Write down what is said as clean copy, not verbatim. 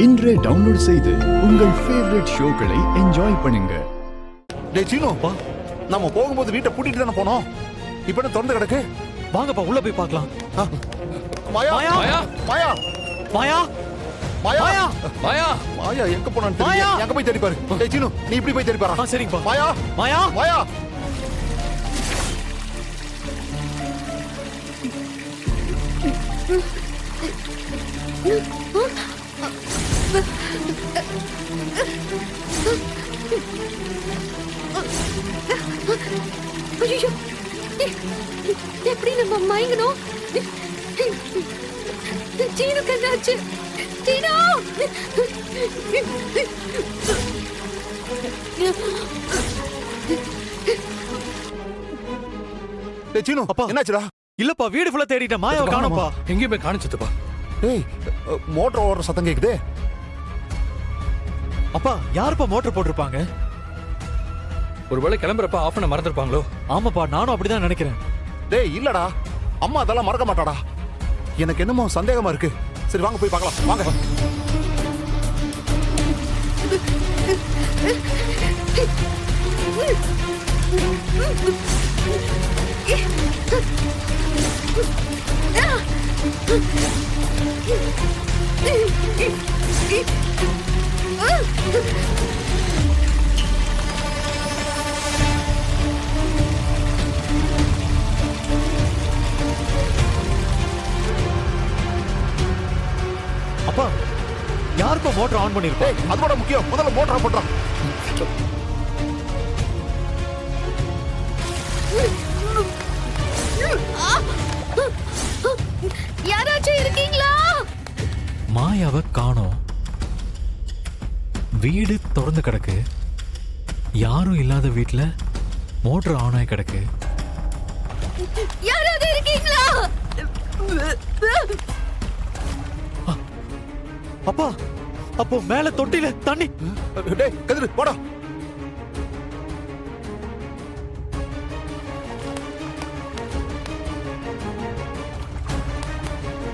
இன்றே டவுன்லோட் செய்து உங்கள் ஃபேவரட் ஷோக்களை என்ஜாய் பண்ணுங்க. டேய் சீனு, நம்ம போகும்போது வீட்டை பூட்டிட்டு தானே போனோம். இப்போ என்ன திறந்து கிடக்கு? வாங்கப்பா உள்ள போய் பார்க்கலாம். மாயா மாயா! மாயா மாயா மாயா மாயா மாயா மாயா எங்க போனான்னு தெரியல. எங்க போய் தேடி பாரு. டேய் சீனு, நீ இப்படி போய் தேடி பாரு. சரிங்கப்பா. மாயா மாயா மாயா ஐயோ, எப்படி நம்ம மயங்கணும்? சீனு கண்ணாச்சு. சீனு டேய் சீனு, அப்பா. என்னாச்சுடா? இல்லப்பா வீடு ஃபுல்லா தேடிட்டேன். மாயாவை காணோம்ப்பா. எங்கேயுமே காணிச்சதுப்பா. டேய் மோட்டர் ஓடுற சத்தம் கேக்குதே. அப்பா யாருப்பா மோட்டர் போட்டிருப்பாங்க? ஒருவேளை கிளம்புறப்ப ஆஃப் பண்ண மறந்துருப்பாங்களோ? ஆமாப்பா நானும் அப்படிதான் நினைக்கிறேன். டேய் இல்லடா, அம்மா அதெல்லாம் மறக்க மாட்டாடா. எனக்கு என்னமோ சந்தேகமா இருக்கு. சரி வாங்க போய் பார்க்கலாம். வாங்க. அப்பா யாருப்பா மோட்டர் ஆன் பண்ணிருப்பா? டேய் அதோட முக்கியம், முதல்ல மோட்டரை போட்டுறான். யாராச்சும் இருக்கீங்களா? மாயாவை காணோம். வீடு திறந்து கிடக்கு. யாரும் இல்லாத வீட்டுல மோட்டர் ஆன் ஆகி கிடக்கு. யாராவது இருக்கீங்களா? அப்பா அப்போ மேல தொட்டில தண்ணி. டேய் கதிரு போடா.